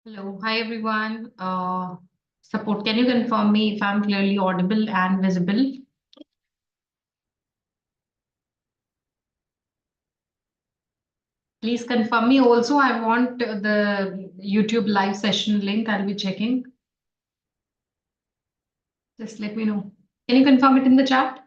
Hello. Hi, everyone. Support. Can you confirm me if I'm clearly audible and visible? Please confirm me. Also, I want the YouTube live session link. I'll be checking. Just let me know. Can you confirm it in the chat?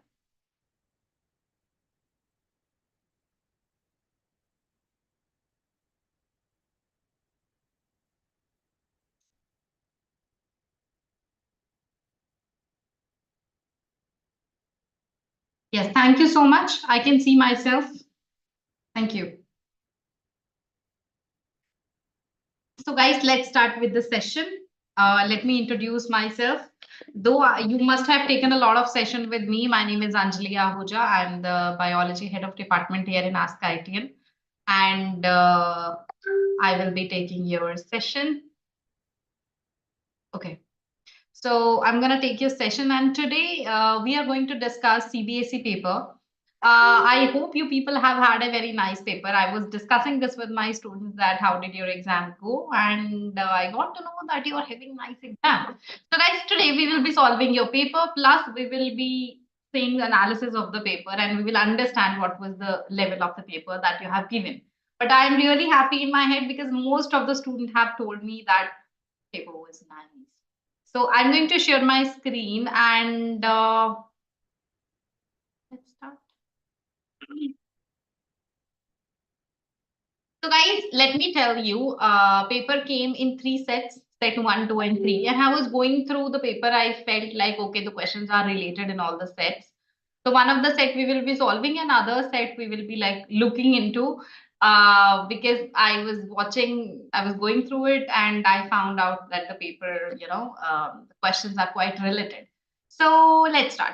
Yes. Thank you so much. I can see myself. Thank you. So, guys, let's start with the session. Let me introduce myself. Though you must have taken a lot of session with me, my name is Anjali Ahuja. I'm the biology head of department here in askiitians, and I will be taking your session. Okay. So I'm going to take your session, and today we are going to discuss CBSE paper. I hope you people have had a very nice paper. I was discussing this with my students that how did your exam go, and I got to know that you are having nice exam. So guys, today we will be solving your paper. Plus, we will be seeing the analysis of the paper, and we will understand what was the level of the paper that you have given. But I am really happy in my head because most of the students have told me that paper was nice. So I'm going to share my screen and let's start. So guys, let me tell you, paper came in three sets, set 1, 2, and 3. And I was going through the paper, I felt like, okay, the questions are related in all the sets. So one of the set we will be solving, another set we will be like looking into because I was watching, I was going through it and I found out that the paper, the questions are quite related. So let's start.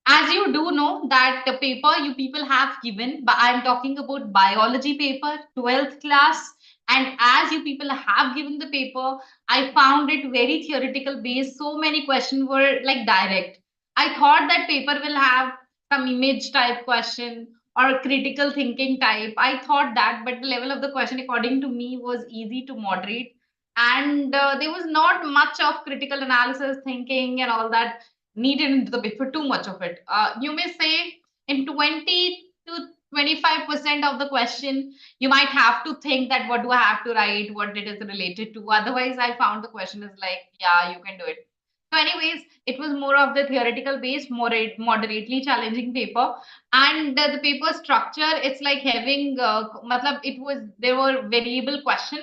As you do know that the paper you people have given, but I'm talking about biology paper, 12th class. And as you people have given the paper, I found it very theoretical based. So many questions were like direct. I thought that paper will have some image type question or critical thinking type. I thought that, but the level of the question, according to me, was easy to moderate. And there was not much of critical analysis, thinking, and all that needed into the paper, too much of it. You may say in 20 to 25% of the question, you might have to think that what do I have to write, what it is related to. Otherwise, I found the question is like, yeah, you can do it. So, anyways, it was more of the theoretical based, moderately challenging paper. And the paper structure, it's like having, matlab, it was, there were variable question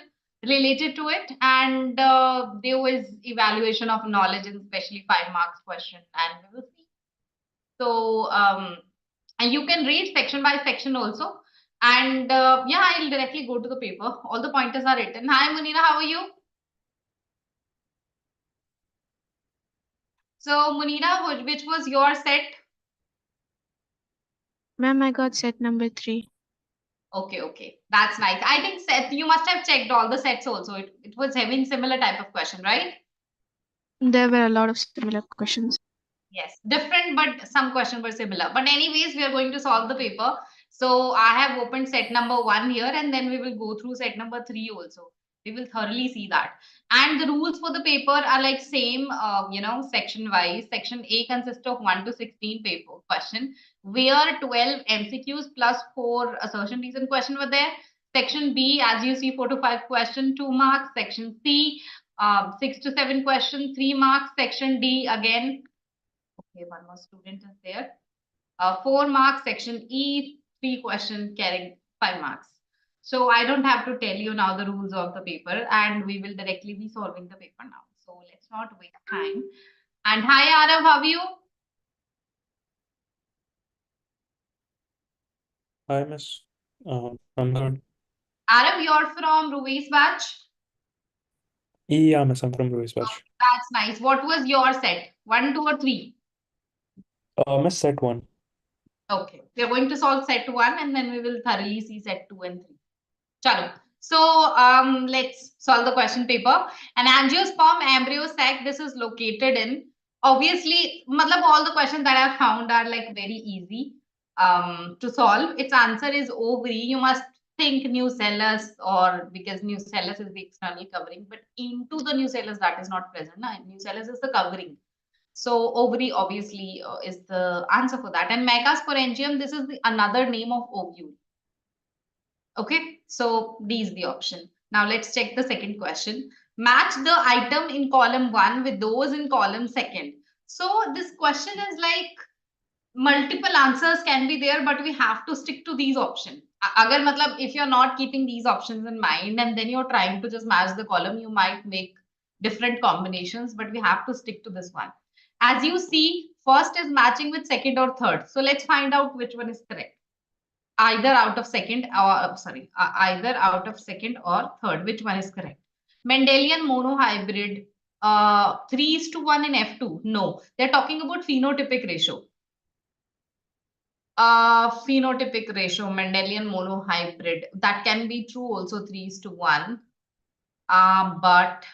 related to it, and there was evaluation of knowledge and especially 5 marks question, and we will see. So and you can read section by section also, and yeah, I'll directly go to the paper. All the pointers are written. Hi Munira, how are you? So Munira, which was your set? Ma'am, I got set number 3. Okay, that's nice. I think set, you must have checked all the sets also. It was having similar type of question, right? There were a lot of similar questions. Yes, different, but some questions were similar. But anyways, we are going to solve the paper. So I have opened set number 1 here, and then we will go through set number 3 also. We will thoroughly see that. And the rules for the paper are like same, section wise. Section A consists of 1 to 16 paper question, where 12 MCQs plus 4 assertion reason question were there. Section B, as you see, 4 to 5 question, 2 marks. Section C, 6 to 7 question, 3 marks. Section D, again, okay, one more student is there. 4 marks, section E, 3 question carrying 5 marks. So I don't have to tell you now the rules of the paper, and we will directly be solving the paper now. So let's not waste time. And hi Arav, how are you? Hi, Miss. I'm good. Arav, you're from Ruiz batch? Yeah, Miss, I'm from Louis Batch. That's nice. What was your set? 1, 2, or 3? Miss set 1. Okay, we're going to solve set 1 and then we will thoroughly see set 2 and 3. Chalo. So let's solve the question paper. An angiosperm embryo sac, this is located in, obviously, matlab all the questions that I have found are like very easy to solve. Its answer is ovary. You must think nucellus, or because nucellus is the external covering, but into the nucellus that is not present. Na? Nucellus is the covering. So ovary obviously is the answer for that. And megasporangium, this is the another name of ovule. Okay, so D is the option. Now let's check the second question. Match the item in column 1 with those in column 2. So this question is like multiple answers can be there, but we have to stick to these options. Agar matlab, if you're not keeping these options in mind and then you're trying to just match the column, you might make different combinations, but we have to stick to this one. As you see, first is matching with second or third. So let's find out which one is correct. Either out of second or either out of second or third. Which one is correct? Mendelian monohybrid 3:1 in F2. No, they're talking about phenotypic ratio. Phenotypic ratio, Mendelian monohybrid. That can be true also 3:1. But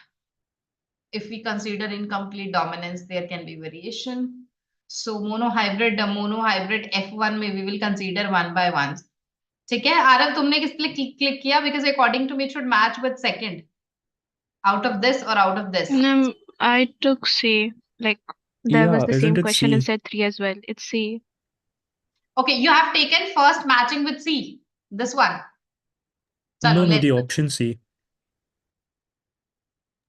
if we consider incomplete dominance, there can be variation. So monohybrid F1 में we will consider one by one. ठीक है आरव तुमने किस लिए click किया because according to me it should match with second out of this or out of this. I took C. Like there was Yeah, the isn't same it question in C? set 3 as well. It's C. Okay, you have taken first matching with C. This one. No, Chalo, no, the option C.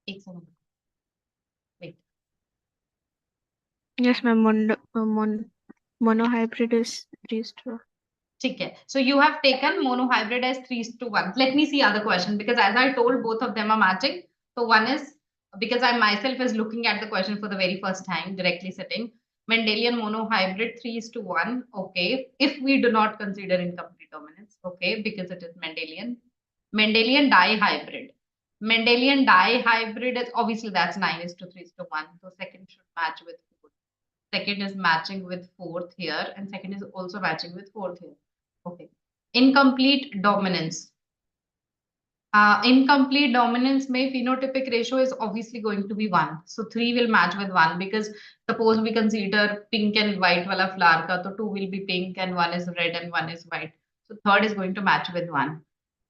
एक second. Wait. Yes, my monohybrid is 3:1. Okay. So you have taken monohybrid as 3:1. Let me see other question because as I told, both of them are matching. So one is because I myself is looking at the question for the very first time, directly sitting. Mendelian monohybrid 3:1. Okay. If we do not consider incomplete dominance, okay, because it is Mendelian. Mendelian dihybrid. Mendelian dihybrid is obviously that's 9:3:1. So second should match with fourth. Second is matching with fourth here, and second is also matching with fourth here. Okay. Incomplete dominance. Incomplete dominance may phenotypic ratio is obviously going to be 1. So 3 will match with 1 because suppose we consider pink and white wala flower ka, so 2 will be pink and 1 is red and 1 is white. So third is going to match with 1.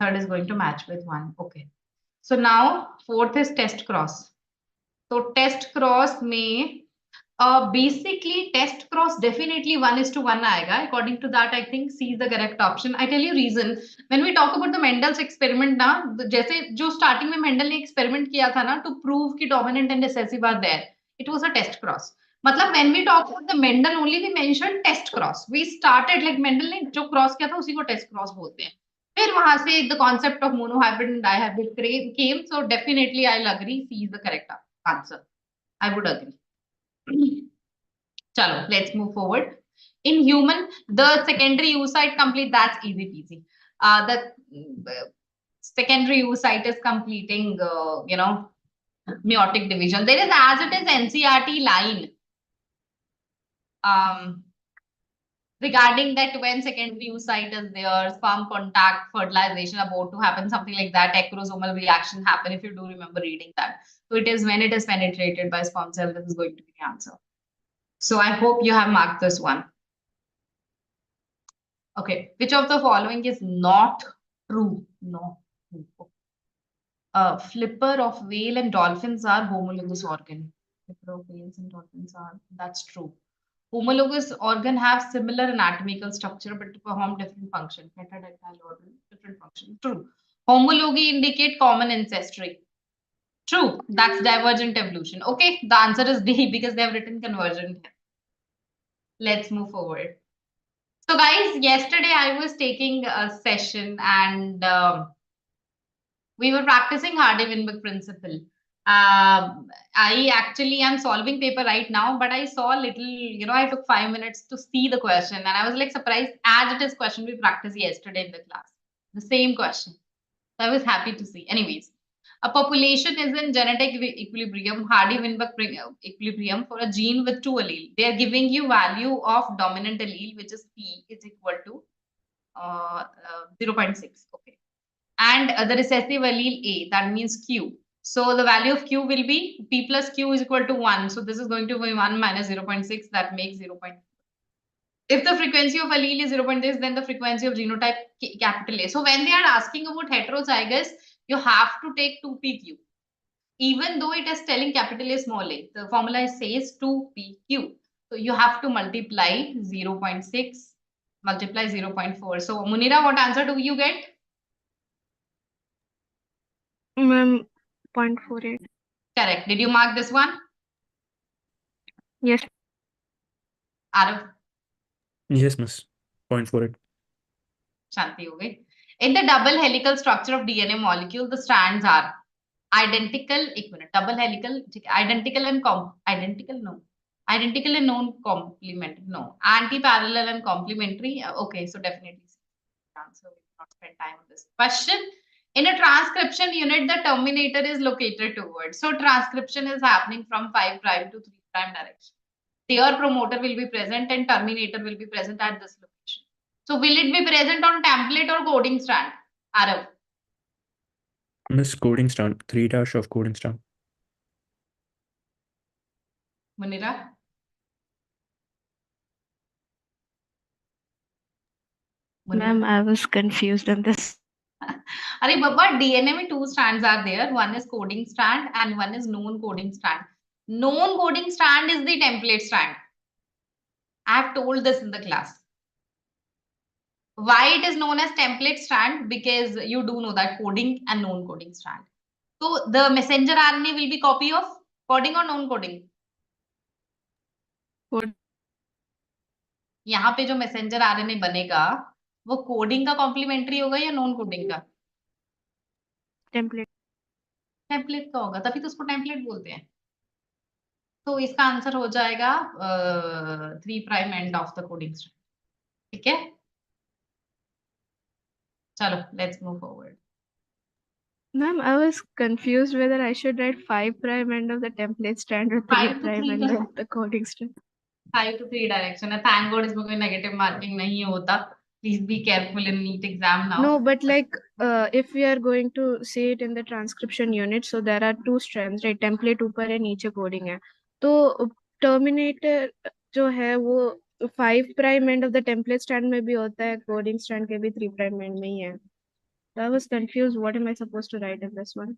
Third is going to match with 1. Okay. So now fourth is test cross. So test cross may basically test cross definitely 1:1 आएगा. According to that, I think C is the correct option. I tell you reason. When we talk about the Mendel's experiment ना, जैसे जो starting में Mendel ने experiment किया था ना to prove कि dominant and recessive are there, it was a test cross. मतलब when we talk about the Mendel only we mentioned test cross. We started like Mendel ने जो cross किया था उसी को test cross बोलते हैं. फिर वहां से the concept of monohybrid and dihybrid came. So definitely I'll agree C is the correct answer. I would agree. Chalo, let's move forward. In human, the secondary oocyte complete, that's easy peasy. The secondary oocyte is completing, meiotic division. There is, as it is NCERT line regarding that when secondary oocyte is there, sperm contact, fertilization about to happen, something like that, acrosomal reaction happen, if you do remember reading that. So it is when it is penetrated by sperm cell, this is going to be the answer. So I hope you have marked this one. Okay, which of the following is not true? No. Flipper of whale and dolphins are homologous organ. Flipper of whales and dolphins are, that's true. Homologous organ have similar anatomical structure but to perform different function. Metadactyl organ, different function. True. Homology indicate common ancestry. True. That's divergent evolution. Okay, the answer is D because they have written convergent here. Let's move forward. So guys, yesterday I was taking a session and we were practicing Hardy-Weinberg principle. I actually am solving paper right now, but I saw little, I took 5 minutes to see the question and I was like surprised as it is question we practiced yesterday in the class. The same question. So I was happy to see. Anyways, a population is in genetic equilibrium, Hardy-Weinberg equilibrium for a gene with 2 allele. They are giving you value of dominant allele, which is P is equal to 0.6. Okay. And the recessive allele A, that means Q. So the value of Q will be P plus Q is equal to 1. So this is going to be 1 minus 0.6. That makes 0.4. If the frequency of allele is 0.6, then the frequency of genotype capital A. So when they are asking about heterozygous, you have to take 2pq. Even though it is telling capital A, small a, the formula says 2pq. So you have to multiply 0.6, multiply 0.4. So Munira, what answer do you get? Ma'am, 0.48. Correct. Did you mark this one? Yes. Arav, Yes, miss. 0.48. Shanti हो गई. In the double helical structure of DNA molecule, the strands are identical, double helical, identical and identical and non-complement, no, anti-parallel and complementary. Okay, so definitely answer. We will not spend time on this question. In a transcription unit, the terminator is located towards. So transcription is happening from 5' to 3' direction. Their promoter will be present and terminator will be present at this location. So will it be present on template or coding strand? Arav. Miss, coding strand. 3' of coding strand. Munira. Ma'am, I was confused on this. Arey Baba, DNA में 2 strands are there. One is coding strand and one is known coding strand. Known coding strand is the template strand. I have told this in the class. Why it is known as template strand? Because you do know that coding and known coding strand. So the messenger RNA will be copy of coding or known coding? Code. यहाँ पे जो messenger RNA बनेगा वो coding का complementary होगा या non coding का? Template. Template का होगा, तभी तो उसको टेम्पलेट बोलते हैं. तो इसका आंसर हो जाएगा 3' end of the coding strand. ठीक है, चलो let's move forward. Ma'am, I was confused whether I should write 5' end of the template strand or 5 to 3' 3 end of the coding strand. 5 to 3 direction है. Thank God इसमें कोई negative marking नहीं होता. Please be careful in NEET exam now. No, but like if we are going to see it in the transcription unit, so there are 2 strands, right? Template ऊपर है, नीचे coding है. तो terminator जो है वो 5' end of the template strand में भी होता है, coding strand के भी 3' end में ही है. So I was confused. What am I supposed to write in this one?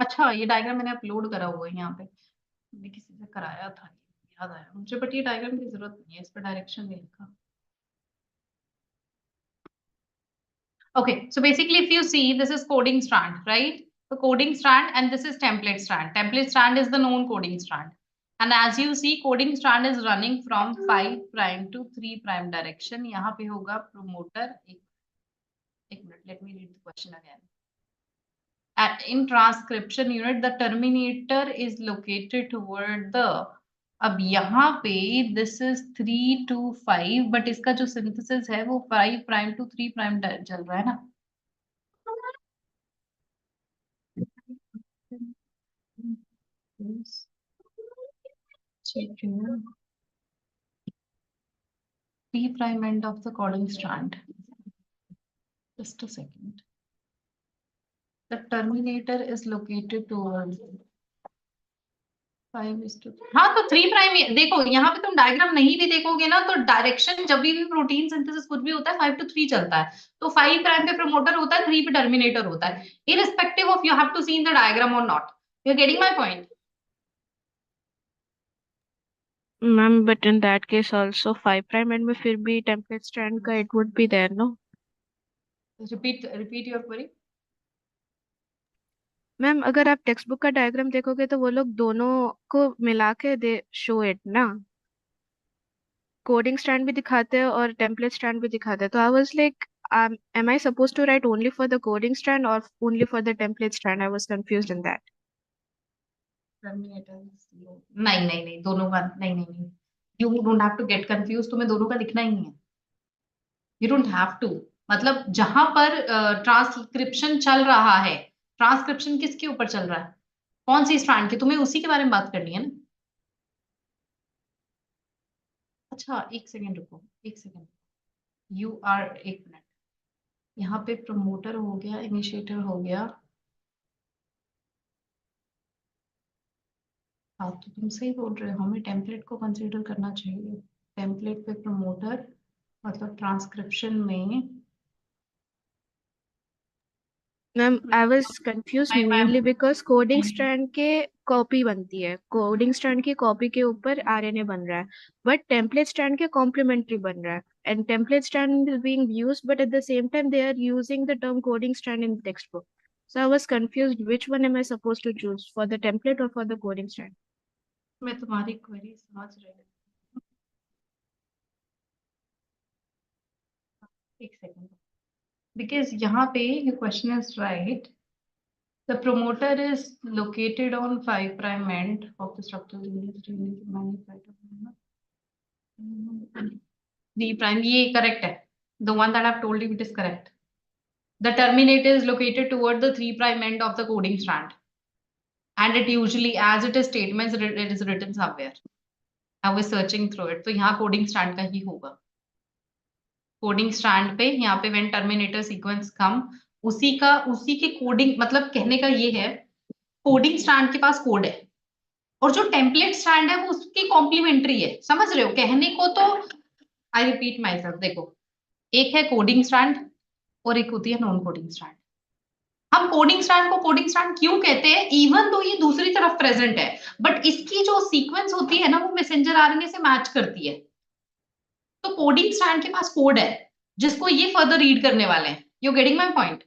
अच्छा, ये डायग्राम मैंने अपलोड करा हुआ है यहाँ पे. मैंने किसी से कराया था, याद आया मुझे, बट ये डायग्राम की जरूरत नहीं है, इस पर डायरेक्शन नहीं लिखा. Okay, so basically if you see, this is coding strand, right? The coding strand and this is template strand. Template strand is the known coding strand. And as you see, coding strand is running from 5' to 3' direction. यहाँ पे होगा promoter. एक minute, let me read the question again. In transcription unit, the terminator is located toward the. अब यहाँ पे this is 3 to 5, but इसका जो synthesis है वो 5' to 3' चल रहा है ना. Check 3' end of the coding strand. Just a second. The terminator is located towards 5:3. हाँ, तो 3' देखो यहाँ पे तुम डायग्राम नहीं भी देखोगे ना तो डायरेक्शन जब भी प्रोटीन सिंथेसिस कुछ भी होता है 5 to 3 चलता है. तो 5' पे प्रमोटर होता है, 3 पे टर्मिनेटर होता है. Irrespective of you have to see in the diagram or not. You're getting my point? Ma'am, but in that case also 5' end में फिर भी template strand का it would be there, no? Repeat your query. Ma'am अगर आप text book का diagram देखोगे तो वो लोग दोनों को मिला के दे शो इट ना, कोडिंग स्टैंड भी दिखाते हैं और टेम्पलेट स्टैंड भी दिखाते हैं. तो I was like am I supposed to write only for the coding strand or only for the template strand? I was confused in that. Terminator. नहीं नहीं नहीं, दोनों का नहीं नहीं नहीं. You don't have to get confused. तुम्हें दोनों का लिखना ही नहीं है. यू डोंट हैव टू, मतलब जहां पर ट्रांसक्रिप्शन चल रहा है, ट्रांसक्रिप्शन किसके ऊपर चल रहा है, कौन सी स्ट्रैंड की, तुम्हें उसी के बारे में बात करनी है ना। अच्छा एक सेकेंड रुको, एक सेकेंड, यू आर, एक मिनट, यहाँ पे प्रमोटर हो गया, इनिशिएटर हो गया, हाँ तो तुम सही बोल रहे हो, हमें टेम्पलेट को कंसीडर करना चाहिए। टेम्पलेट पे प्रमोटर मतलब ट्रांसक्रिप्शन में, मैम आई वाज कंफ्यूज मैं मेनली बिकॉज कोडिंग मैं स्ट्रैंड के कॉपी बनती है, कोडिंग स्ट्रैंड की कॉपी के ऊपर आरएनए बन रहा है, बट टेम्पलेट स्ट्रैंड के कॉम्प्लीमेंट्री बन रहा है, and template strand is being used but at the same time they are using the term coding strand in text book, so I was confused which one am I supposed to choose, for the template or for the coding strand. मैं तुम्हारी query समझ रही हूँ, एक second, because यहाँ पे your question is right. The promoter is located on 5' end of the structural unit. 3', ये correct है. The one that I've told you, it is correct. The terminator is located toward the 3' end of the coding strand. And it usually, as it is statements, it is written somewhere. I was searching through it. तो यहाँ coding strand का ही होगा. Coding strand पे यहाँ पे when terminator sequence come, उसी के coding, मतलब कहने का ये है, कोडिंग स्ट्रैंड के पास कोड है और जो टेम्पलेट स्ट्रैंड है वो उसकी कॉम्प्लीमेंट्री है, समझ रहे हो कहने को। तो आई रिपीट माई सेल्फ, देखो एक है कोडिंग स्ट्रैंड और एक होती है नॉन कोडिंग स्ट्रैंड। हम कोडिंग स्ट्रैंड को कोडिंग स्ट्रैंड क्यों कहते हैं, इवन तो ये दूसरी तरफ प्रेजेंट है, बट इसकी जो सीक्वेंस होती है ना वो मैसेंजर आरएनए से मैच करती है। तो कोडिंग स्ट्रैंड के पास कोड है जिसको ये फर्दर रीड करने वाले हैं। You getting my point?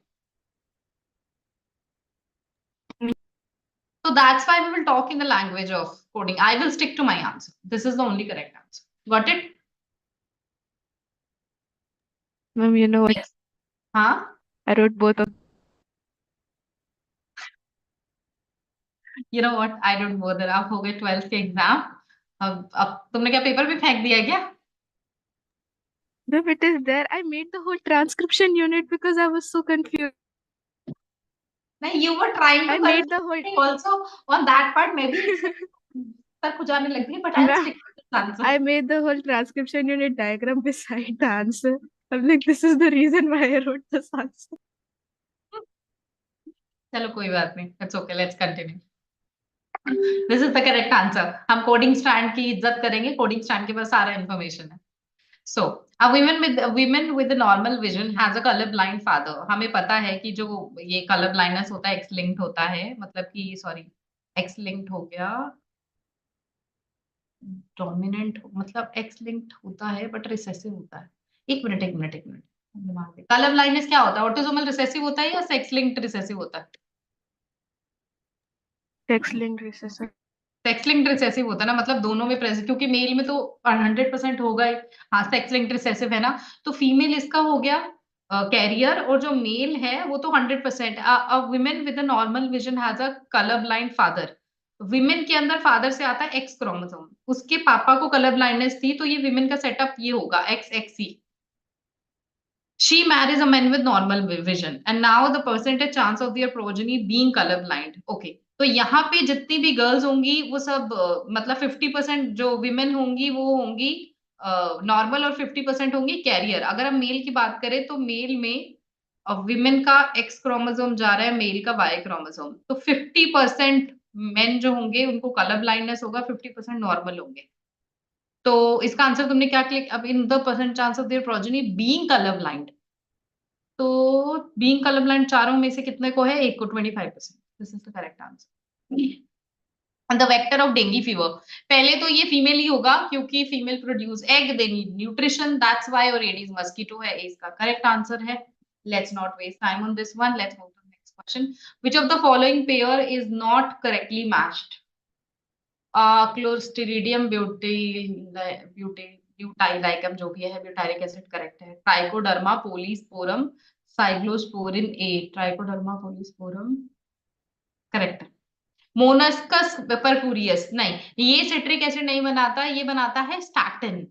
So that's why we will talk in the language of coding. I will stick to my answer. This is the only correct answer. Got it? Ma'am, you know what? हाँ, I wrote both of you know what? I don't bother. अब हो गए 12th के exam, अब तुमने क्या paper भी फेंक दिया है क्या? them. It is there. I made the whole transcription unit because I was so confused. नहीं, you were trying to I made the whole. also on that part. मैं भी सर खुजाने लग गई, but I'll Ma'am, stick to this answer. I made the whole transcription unit diagram beside the answer. I'm like, this is the reason why I wrote this answer. चलो कोई बात नहीं, it's okay. Let's continue. This is the correct answer. हम coding strand की इज्जत करेंगे, coding strand के पास सारा इन्फॉर्मेशन है। So, a women with a normal vision has a color blind father. हमें पता है कि जो ये color blindness होता है, X linked होता है, मतलब कि सॉरी X linked हो गया, डोमिनेंट मतलब X linked होता है बट रिसेसिव होता है। एक मिनट एक मिनट एक मिनट, कलर ब्लाइंडनेस क्या होता है, ऑटोसोमल रिसेसिव होता है या सेक्स लिंक्ड रिसेसिव होता है? Sex-linked recessive. Sex linked recessive होता है ना, मतलब दोनों में प्रेजेंट, क्योंकि मेल में तो 100% होगा ही। हाँ सेक्स लिंक्ड रिसेसिव है ना, तो फीमेल इसका हो गया कैरियर, और जो मेल है वो तो 100%। A women with a normal vision has a colour blind father. Women के अंदर फादर से आता है एक्स क्रोमोसोम, उसके पापा को कलर ब्लाइंडनेस थी, तो ये विमेन का सेटअप ये होगा X X C. She marries a man with normal vision and now the percentage chance of their progeny being colorblind. Okay, तो यहाँ पे जितनी भी गर्ल्स होंगी वो सब मतलब 50% जो विमेन होंगी वो होंगी नॉर्मल और 50% होंगी कैरियर। अगर हम मेल की बात करें तो मेल में विमेन का एक्स क्रोमोसोम जा रहा है, मेल का वाई क्रोमोसोम, तो 50% मेन जो होंगे उनको कलर ब्लाइंडनेस होगा, 50% नॉर्मल होंगे। तो इसका आंसर तुमने क्या क्लिक, अब in the percent chance of their progeny being colour blind, तो बीइंग कलर ब्लाइंड चारों में से कितने को है, एक को, 25%। This is the correct answer. The vector of dengue fever, पहले तो ये फीमेल ही होगा क्योंकि female produce egg, they need nutrition, that's why, और एडीज मस्कीटो है, इसका करेक्ट आंसर है। Let's not waste time on this one, let's move to next question. Which of the following pair is not correctly matched? Clostridium butylicum जो भी है, butylic acid correct है। Trichoderma polysporum cyclosporin A, Trichoderma polysporum correct है। Monascus परपुरियस नहीं, ये citric acid नहीं बनाता, ये बनाता है statin,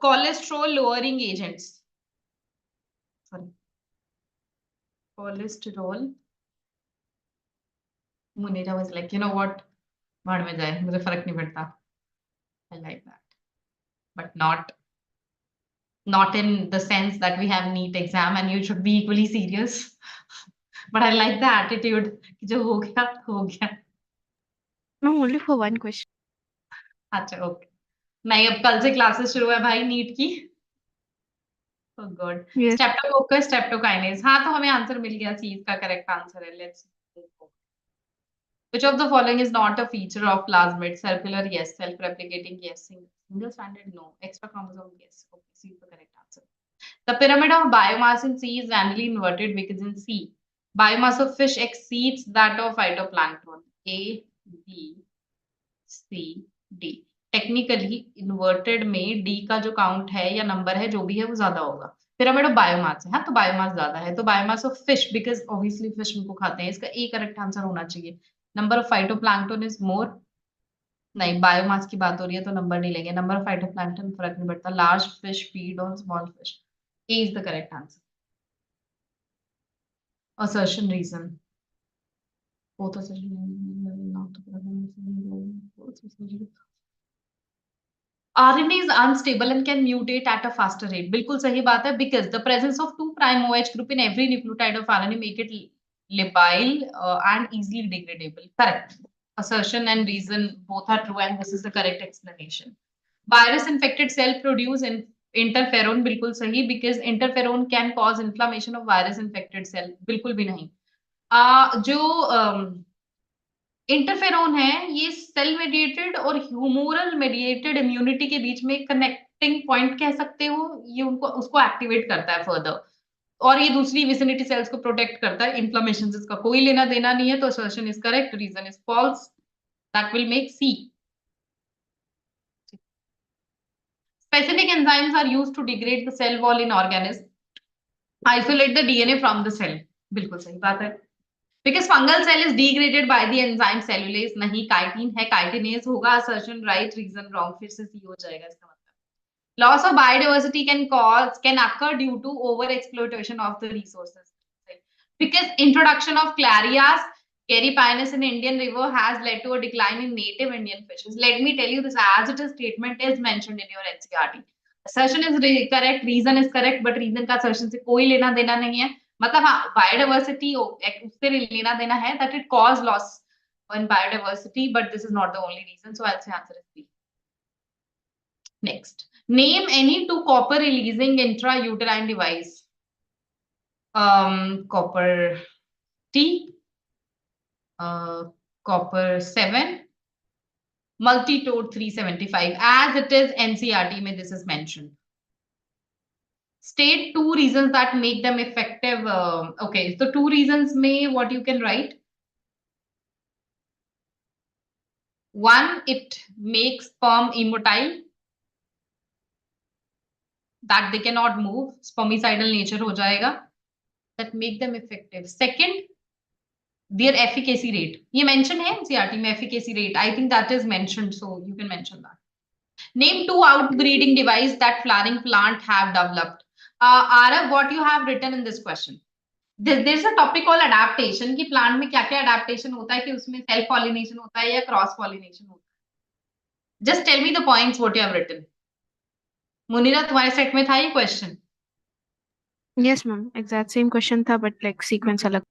cholesterol lowering agents, sorry, cholesterol. Munira was like, you know what, भाड़ में जाए, मुझे फर्क नहीं पड़ता. I like that, but not in the sense that we have NEET exam and you should be equally serious. But I like the attitude कि जो हो गया हो गया. No, only for one question. अच्छा ओके. नहीं, अब कल से क्लासेस शुरू है भाई नीट की. Oh God. Yes. Streptococcus, streptokinase. हाँ, तो हमें आंसर मिल गया. सी इसका करेक्ट आंसर है. Let's move on. Which of the following is not a feature of plasmid? Circular, yes. Self-replicating, yes. Single-stranded, no. Extra chromosome, yes. Okay, C is the correct answer. The pyramid of biomass in C is randomly inverted because in C, biomass of fish exceeds that of phytoplankton. A, B, C, D. Technically inverted में D का जो count है या number है जो भी है वो ज्यादा होगा. पिरामिड ऑफ बायोमास है, हाँ, तो बायोमास ज्यादा है, तो biomass of fish because obviously fish उनको खाते हैं. इसका ए करेक्ट आंसर होना चाहिए. Number of phytoplankton is more. नहीं, बायोमास की बात हो रही है तो नंबर नहीं लेंगे. नंबर ऑफ फाइटोप्लैंक्टन फर्क नहीं पड़ता. Large fish feed on small fish. A is the correct answer. Assertion reason both RNA is unstable and can mutate at a faster rate. बिल्कुल सही बात है because the presence of 2' OH group in every nucleotide of RNA make it labile and easily degradable. Correct. Assertion and reason both are true and this is the correct explanation. Virus infected cell produce interferon. बिल्कुल सही because interferon can cause inflammation of virus infected cell. बिल्कुल भी नहीं. जो interferon है ये cell mediated और humoral mediated immunity के बीच में कनेक्टिंग पॉइंट कह सकते हो. ये उनको उसको एक्टिवेट करता है फर्दर और ये दूसरी विसिनिटी सेल्स को प्रोटेक्ट करता है. इन्फ्लेमेशन इसका कोई लेना देना नहीं है, तो assertion is correct, reason is false. That will make C. Specific enzymes are used to degrade the cell wall in organism. Isolate the DNA from the cell. बिल्कुल सही बात है. Because fungal cell is degraded by the enzyme cellulase. नहीं, chitin है, chitinase होगा. assertion right, reason wrong. फिर से सी हो जाएगा इसका मतलब. Loss of biodiversity can occur due to over exploitation of the resources. Because introduction of clarias, Caripinus in Indian River has led to a decline in native Indian fishes. Let me tell you this as it is statement is mentioned in your NCERT. Assertion is correct, reason is correct, but reason का assertion से कोई लेना देना नहीं है. मतलब हाँ, biodiversity उससे लेना देना है that it cause loss in biodiversity, but this is not the only reason. So I'll say answer is B. Next, name any two copper releasing intrauterine device. Copper T, copper 7, multitode 375. As it is NCERT में this is mentioned. State two reasons that make them effective. Okay, so two reasons may what you can write. One, it makes sperm immotile, that they cannot move, spermicidal nature हो जाएगा, that make them effective. Second, their efficacy rate. ये mention है NCERT में efficacy rate. I think that is mentioned, so you can mention that. Name two outbreeding device that flowering plant have developed. Arav, what you have written in this question? There's a topic called adaptation कि plant में क्या क्या adaptation होता है कि उसमें self pollination होता है या cross pollination होता है. Just tell me the points what you have written. Munira, तुम्हारे सेट में था ये question? Yes, ma'am. Exact same question था, but like sequence अलग.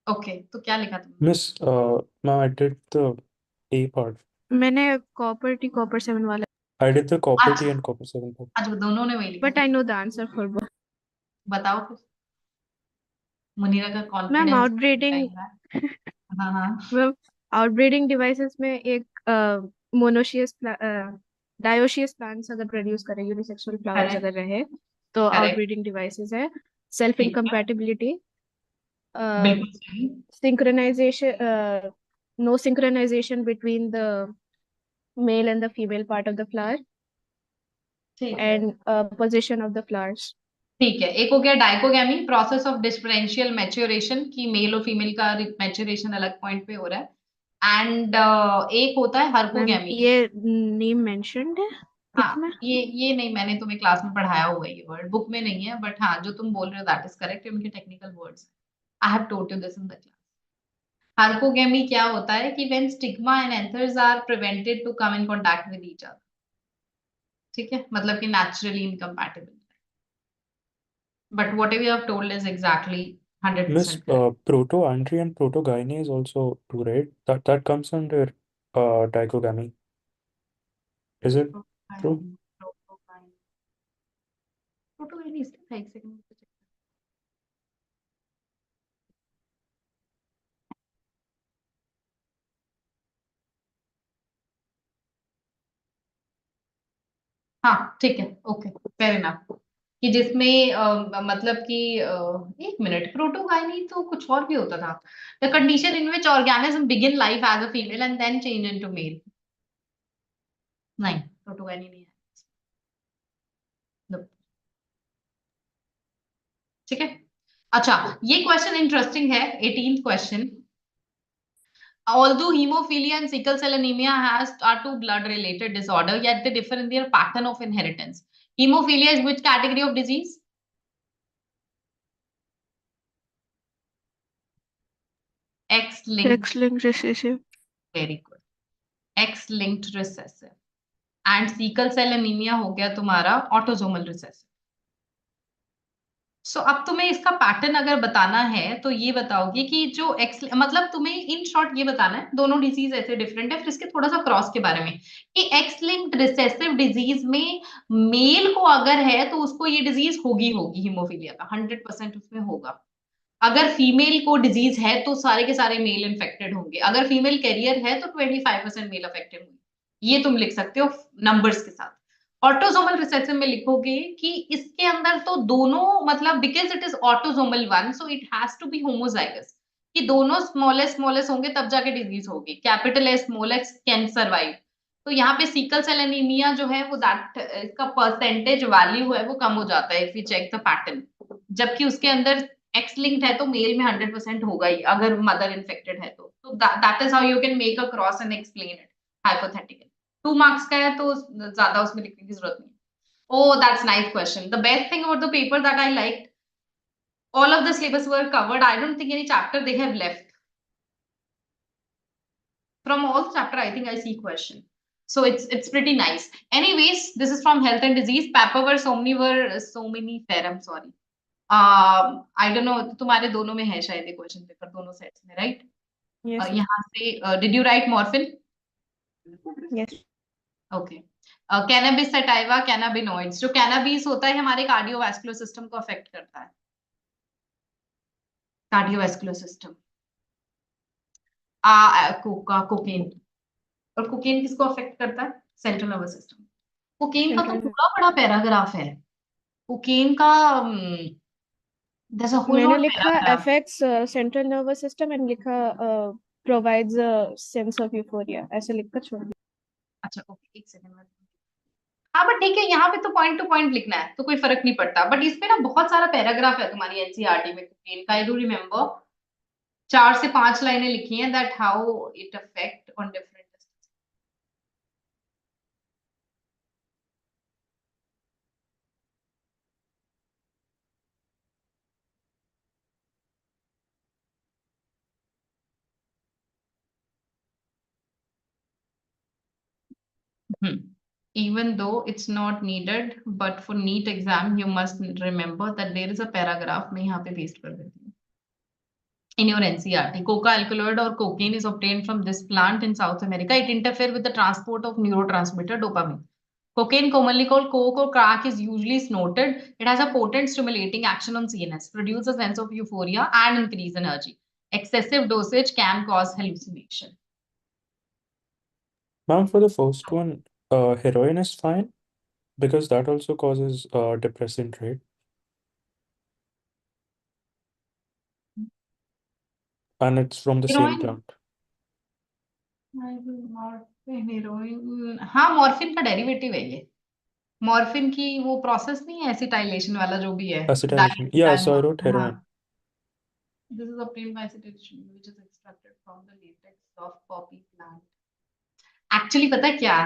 Okay, तो क्या लिखा तुमने? Miss, ma'am, I did the A part. मैंने copper T copper 7 वाला. I did the copper अच्छा. T and copper 7 part. आज दोनों ने वही लिखा. But I know the answer for both. बताओ फिर. मुनीरा का Ma'am, कॉन्फिडेंस. outbreeding. हाँ हाँ. Ma'am, outbreeding devices में एक monoecious dioecious plants अगर produce करे, unisexual flowers Correct. अगर रहे, तो Correct. outbreeding devices है. Self incompatibility, बिल्कुल सही. synchronization, no synchronization between the male and the female part of the flower, ठीक है. and position of the flowers. ठीक है. एक हो गया dichogamy, process of differential maturation की मेल और फीमेल का मैच्योरेशन अलग पॉइंट पे हो रहा है. एंड एक होता है Ma'am, हर्कोगैमी. ये name mentioned है. बुक में ये नहीं, मैंने तुम्हें क्लास में पढ़ाया हुआ है ये वर्ड, बुक में नहीं है, बट हाँ जो तुम बोल रहे हो दैट इज करेक्ट, उनके technical words. I have told you this in the class. Herkogamy क्या होता है कि when stigma and anthers are prevented to come in contact with each other, ठीक है, मतलब कि naturally incompatible. But what you have told is exactly Miss, 100% correct. proto-andry and protogyny is also true, right? That comes under dichogamy. Is it true? Protogyny इसलिए था, एक second. हाँ ठीक है, ओके, फेयर इनफ। कि जिसमें मतलब कि एक मिनट, प्रोटोगाइनी तो कुछ और भी होता था। The condition in which organism begin life as a female and then change into male. नहीं, प्रोटोगाइनी नहीं है। No. ठीक है। अच्छा, ये क्वेश्चन इंटरेस्टिंग है, 18th question. Although hemophilia and sickle cell anemia are two blood related disorder, yet they differ in their pattern of inheritance. Hemophilia is which category of disease? X-linked. X-linked recessive. Very good. X-linked recessive. And sickle cell anemia हो गया तुम्हारा autosomal recessive. सो अब तुम्हें इसका pattern अगर बताना है तो ये बताओगे कि जो एक्स, मतलब तुम्हें इन शॉर्ट ये बताना है, दोनों डिजीज ऐसे डिफरेंट है, फिर इसके थोड़ा सा क्रॉस के बारे में कि एक्स लिंक्ड रिसेसिव डिजीज में मेल को अगर है तो उसको ये डिजीज होगी होगी हीमोफीलिया का 100% उसमें होगा। अगर फीमेल को डिजीज है तो सारे के सारे मेल इन्फेक्टेड होंगे, अगर फीमेल कैरियर है तो 25% मेल अफेक्टेड होंगे। ये तुम लिख सकते हो नंबर्स के साथ। ऑटोसोमल रिसेसिव में लिखोगे कि इसके अंदर तो दोनों, मतलब because it is autosomal one so it has to be homozygous, कि दोनों स्मॉलेस्ट स्मॉलेस्ट होंगे तब जाके डिजीज होगी, capital S small X can survive. तो यहाँ पे सिकल सेल एनीमिया जो है वो दैट इसका परसेंटेज वैल्यू है वो कम हो जाता है if you check the pattern, जबकि उसके अंदर एक्स लिंक्ड है तो मेल में 100% होगा ही अगर मदर इन्फेक्टेड है तो that is how you can make a cross and explain it hypothetically. 2 marks का है तो ज्यादा उसमें लिखने की जरूरत नहीं। Oh, that's nice question. The best thing about the paper that I liked, all of the syllabus were covered. I don't think any chapter they have left. From all the chapter, I think I see question. So it's pretty nice. Anyways, this is from health and disease. Papaver somniferum. Sorry. I don't know. तुम्हारे दोनों में है शायद ये question paper, दोनों sets में, right? Yes. यहाँ से did you right morphine? Yes. Okay. Cannabis sativa cannabinoids, जो कैनाबीस होता है हमारे कार्डियोवास्कुलर सिस्टम को अफेक्ट करता है, कार्डियोवास्कुलर सिस्टम। कोकेन, और कोकेन किसको अफेक्ट करता है? Central nervous system. कोकेन का तो Central. पूरा बड़ा पैराग्राफ है, कोकेन का there's a whole मैंने lot लिखा paragraph। affects central nervous system and लिखा provides a sense of euphoria, ऐसे लिखकर छोड़ दिया। अच्छा ओके, एक सेकंड में। हाँ बट ठीक है, यहाँ पे तो पॉइंट टू पॉइंट लिखना है तो कोई फर्क नहीं पड़ता, बट इसमें ना बहुत सारा पैराग्राफ है तुम्हारी एनसीईआरटी में कोकेन का। आई डू रिमेम्बर 4 से 5 लाइनें लिखी हैं that how it affect on different. Even though it's not needed, but for NEET exam, you must remember that there is a paragraph. मैं यहाँ पे paste कर देती हूँ. In your NCERT, coca alkaloid or cocaine is obtained from this plant in South America. It interferes with the transport of neurotransmitter dopamine. Cocaine, commonly called coke or crack, is usually snorted. It has a potent stimulating action on CNS, produces a sense of euphoria and increase energy. Excessive dosage can cause hallucination. Ma'am, for the first one, heroin is fine because that also causes depressant, right? And it's from the same Heroin, plant. Morphine, heroin, हाँ morphine का derivative है ये। Morphine की वो process नहीं है acetylation वाला जो भी है, Acetylation. Yeah, डाइएसिटाइल so I wrote morphine, हाँ। heroin. This is obtained by acetation which is extracted from the latex of poppy plant. Actually पता है क्या,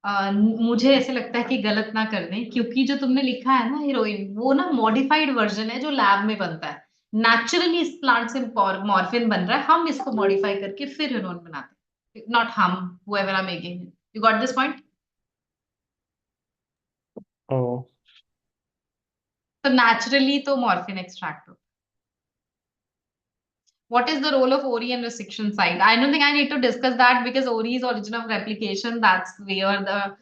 मुझे ऐसे लगता है कि गलत ना कर दें, क्योंकि जो तुमने लिखा है ना हीरोइन, वो ना मॉडिफाइड वर्जन है जो लैब में बनता है। नेचुरली इस प्लांट से मॉर्फिन बन रहा है, हम इसको मॉडिफाई करके फिर हीरोइन बनाते हैं, नॉट हम, whoever are making it. You got this point? Oh, तो नेचुरली तो मॉर्फिन एक्सट्रैक्ट हो। What is the role of ORI and restriction site? I don't think I need to discuss that, because ORI is origin of replication. That's where the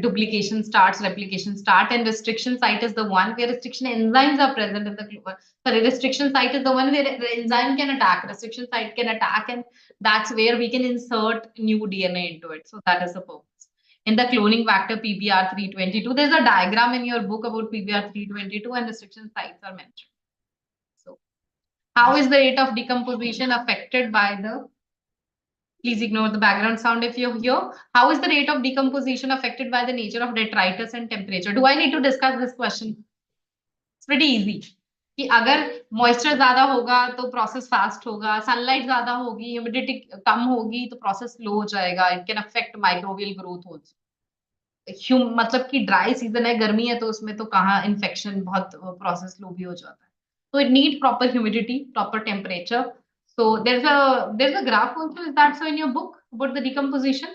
duplication starts, replication start, and restriction site is the one where restriction enzymes are present in the clover. Sorry, restriction site is the one where the enzyme can attack, restriction site can attack, and that's where we can insert new DNA into it. So that is the purpose. In the cloning vector PBR322, there's a diagram in your book about PBR322, and restriction sites are mentioned. So how is the rate of decomposition affected by the, please ignore the background sound if you're here. How is the rate of decomposition affected by the nature of detritus and temperature? Do I need to discuss this question? It's pretty easy. कि अगर moisture ज्यादा होगा तो process fast होगा, sunlight ज्यादा होगी, humidity कम होगी तो प्रोसेस स्लो हो जाएगा. It can affect microbial growth also. मतलब कि ड्राई सीजन है, गर्मी है, तो उसमें तो कहाँ इन्फेक्शन, बहुत प्रोसेस स्लो भी हो जाता है. So it need proper humidity, proper temperature. So there's a graph also. Is that so in your book about the decomposition?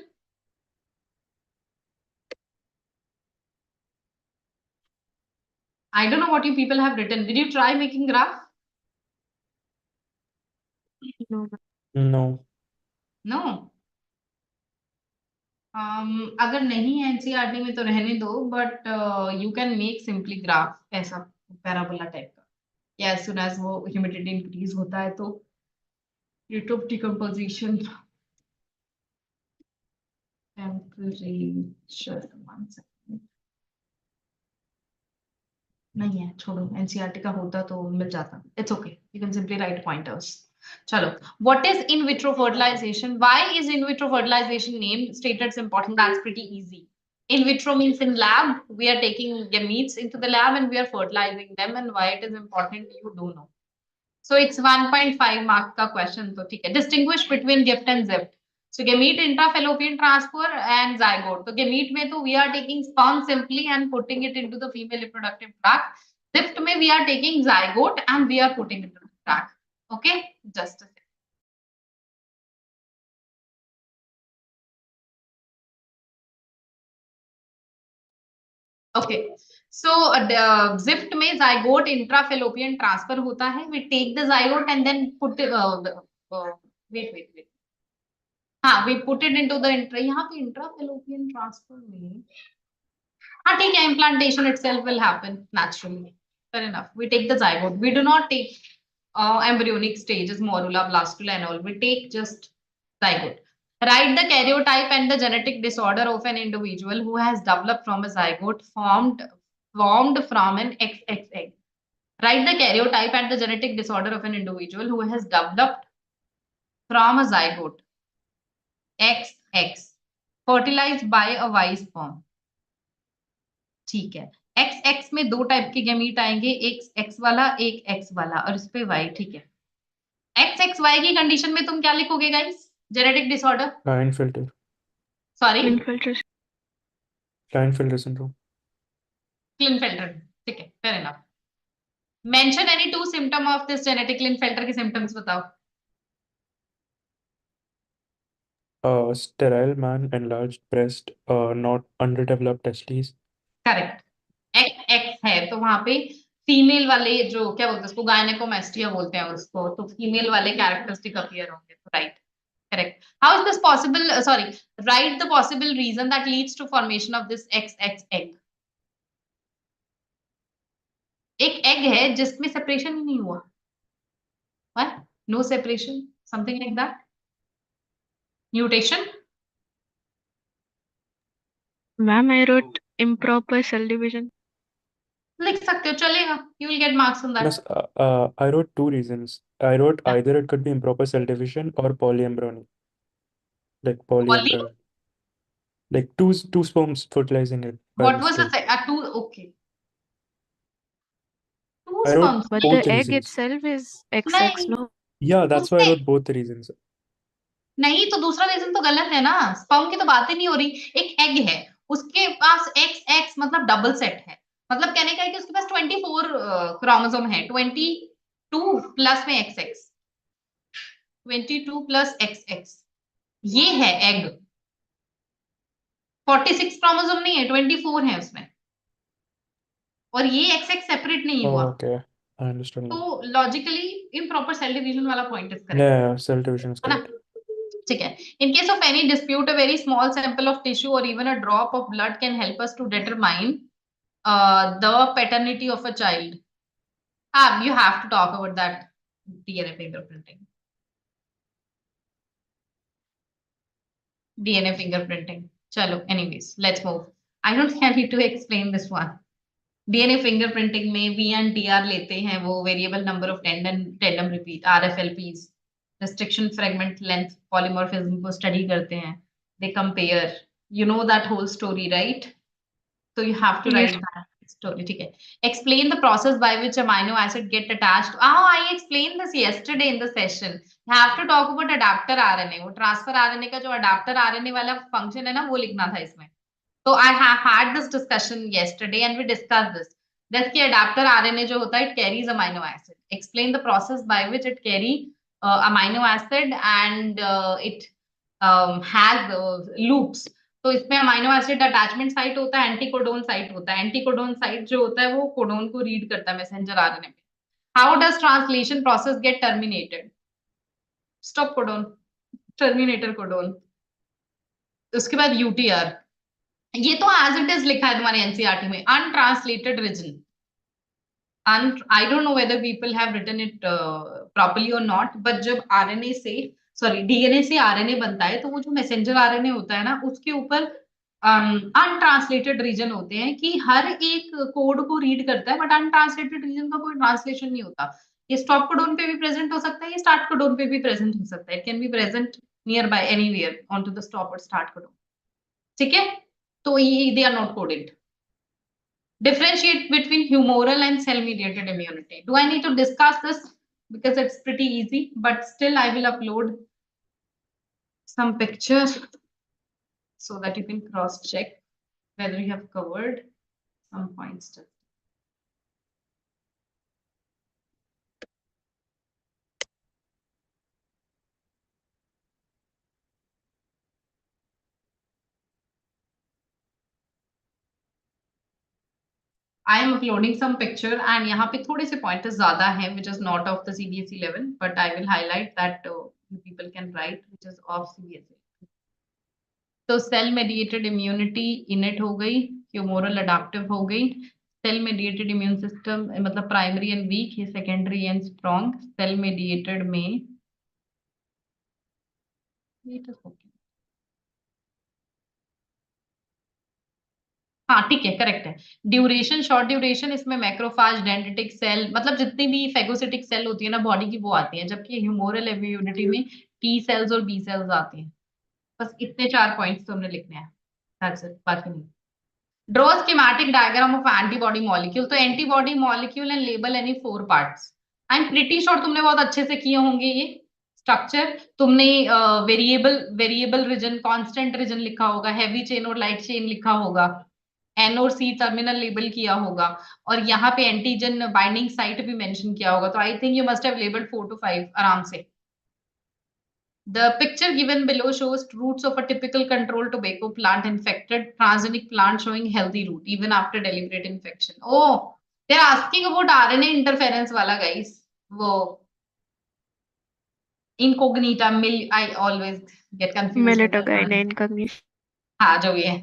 I don't know what you people have written. Did you try making graph? No. no. No. अगर नहीं है NCERT में तो रहने दो, but you can make simply graph ऐसा parabola type का. या एज सुन एज वो ह्यूमिडिटी इंक्रीज होता है तो rate of decomposition, temperature, 1 second. नहीं है, छोड़ो, एनसीईआरटी का होता तो मिल जाता. It's okay, you can simply write pointers. चलो, what is in vitro fertilisation? Why is in vitro fertilisation named? Stated it's important. That's pretty easy. In vitro means in lab. We are taking gametes into the lab and we are fertilizing them. And why it is important, you do know. So it's 1.5 mark का question. तो ठीक है. Distinguish between gift and zift. So gamete intrafallopian transfer and zygote. So gamete में तो we are taking sperm simply and putting it into the female reproductive tract. Zift में we are taking zygote and we are putting it into the tract. Okay, just a second. Okay, so zift में zygote intrafallopian transfer होता है. We take the zygote and then put it. Wait. हाँ, we put it into the यहाँ पे intrafallopian transfer में, हाँ ठीक है, implantation itself will happen naturally. Fair enough. We take the zygote. We do not take embryonic stages, morula, blastula, and all. We take just zygote. Write the karyotype and the genetic disorder of an individual who has developed from a zygote formed from an XX egg. Write the karyotype and the genetic disorder of an individual who has developed from a zygote XX fertilized by a Y sperm. ठीक है. X x में दो type के gamete आएंगे, एक x वाला, एक x वाला, और इस पे वाई. ठीक है. एक्स एक्स वाई की कंडीशन में तुम क्या लिखोगे guys? Genetic disorder. Klinefelter. Sorry, Infiltration. Klinefelter syndrome. Klinefelter. ठीक है, fair enough. Mention any two symptom of this genetic Klinefelter के सिम्टम्स बताओ. Sterile man, enlarged breast, not underdeveloped testes. Correct. X x है तो वहां पे फीमेल वाले जो क्या बोलते हैं उसको, गायनेकोमेस्टिया बोलते हैं उसको, तो फीमेल वाले कैरेक्टरिस्टिक अपीयर होंगे. Right, correct. How is this possible? Sorry, write the possible reason that leads to formation of this XX egg. एक egg है जिसमें separation ही नहीं हुआ. What? No separation, something like that. Mutation. Ma'am, I wrote improper cell division. लिख सकते हो, चलेगा. You will get marks on that. Plus, I wrote two reasons. I wrote Yeah. either it could be improper cell division or polyembryony. Like Poly? polyembryo. Like two sperms fertilizing it by What was the mistake. two? Okay. Two I wrote sperms. But both the egg reasons. itself is XX, नहीं, no? Yeah, that's why I उसमें wrote both the reasons. नहीं, तो दूसरा reason तो गलत है ना. Sperm की तो बात ही नहीं हो रही. एक एग है, उसके पास XX मतलब डबल सेट है, मतलब कहने का है कि उसके पास 24 क्रोमोसोम है, 22 प्लस में XX, 22 प्लस XX, ये है एग। 46 क्रोमोसोम नहीं है, 24 है उसमें, और ये XX सेपरेट नहीं हुआ। Okay, I understood now. तो लॉजिकली इम्प्रॉपर सेल डिवीजन वाला point is correct, Yeah, cell division is है ना? correct. ठीक है। In case of any dispute, a very small sample of tissue और even a drop of blood can help us to determine the paternity of a child. You have to talk about that DNA fingerprinting. DNA fingerprinting. चलो, anyways, let's move. I don't need to explain this one. DNA fingerprinting में V and TR लेते हैं, वो variable number of tandem repeat RFLPs, restriction fragment length polymorphism को study करते हैं. They compare. You know that whole story, right? So you have to Yes. write that story. ठीक है. Explain the process by which amino acid get attached. Oh, I explained this yesterday in the session. You have to talk about adapter RNA. वो transfer RNA का जो adapter RNA वाला function है ना, वो लिखना था इसमें. So I have had this discussion yesterday and we discussed this. That कि adapter RNA जो होता है, it carries amino acid. Explain the process by which it carry amino acid and it has loops. तो इसमें amino acid attachment site होता है, anticodon site होता है. एंटीकोडोन साइट जो होता है वो कोडोन को रीड करता है मैसेंजर आरएनए में. How does translation process get terminated? Stop codon, terminator codon, उसके बाद यूटीआर. ये तो एज इट इज लिखा है तुम्हारे एनसीईआरटी में, untranslated region. I don't know whether people have written it properly or not, but जब आरएनए से डीएनए से आरएनए बनता है, तो वो जो मैसेंजर आरएनए होता है ना, उसके ऊपर अनट्रांसलेटेड रीजन होते हैं कि हर एक कोड को रीड करता है, बट अनट्रांसलेटेड रीजन का कोई ट्रांसलेशन नहीं होता. ये स्टॉप कोडोन पे भी प्रेजेंट हो सकता है, ये स्टार्ट कोडोन पे भी प्रेजेंट हो सकता है. It can be present near by anywhere on to the stop और स्टार्ट कोडोन. ठीक है, तो ये they are not coded. Differentiate between humoral and cell-mediated immunity. Do I need to discuss this? Because it's pretty easy, but still I will upload some pictures so that you can cross-check whether you have covered some points. I am uploading some picture and यहाँ पे थोड़े से pointers ज़्यादा हैं, which is not of the CBSE level, but I will highlight that you people can write, which is of CBSE. तो cell mediated immunity innate हो गई, humoral adaptive हो गई. सेल मेडिएटेड इम्यून सिस्टम मतलब primary and weak, ये secondary and strong. Cell mediated में हाँ ठीक है, करेक्ट है. ड्यूरेशन, शॉर्ट ड्यूरेशन, इसमें मैक्रोफाज, डेंड्रिटिक सेल, मतलब जितनी भी फेगोसिटिक सेल होती है ना बॉडी की, वो आती है. जबकि ह्यूमोरल इम्यूनिटी में टी सेल्स और बी सेल्स आती हैं. बस इतने 4 पॉइंट्स तुमने लिखने हैं, बाकी नहीं. Draw schematic diagram of antibody molecule. तो antibody molecule and label any 4 parts. I'm pretty sure तुमने बहुत अच्छे से किए होंगे ये स्ट्रक्चर. तुमने वेरिएबल रीजन, कांस्टेंट रीजन लिखा होगा, हैवी चेन और लाइट चेन लिखा होगा, एन और सी टर्मिनल लेबल किया होगा, और यहाँ पे एंटीजन बाइंडिंग साइट भी मेंशन किया होगा. तो I think you must have labelled 4 to 5 आराम से. The picture given below shows roots of a typical control tobacco plant infected, transgenic plant showing healthy root even after deliberate infection. Oh, they're asking about RNA interference wala guys. वो incognita mill, I always get confused with that Melatonin one. income. हाँ जो भी है,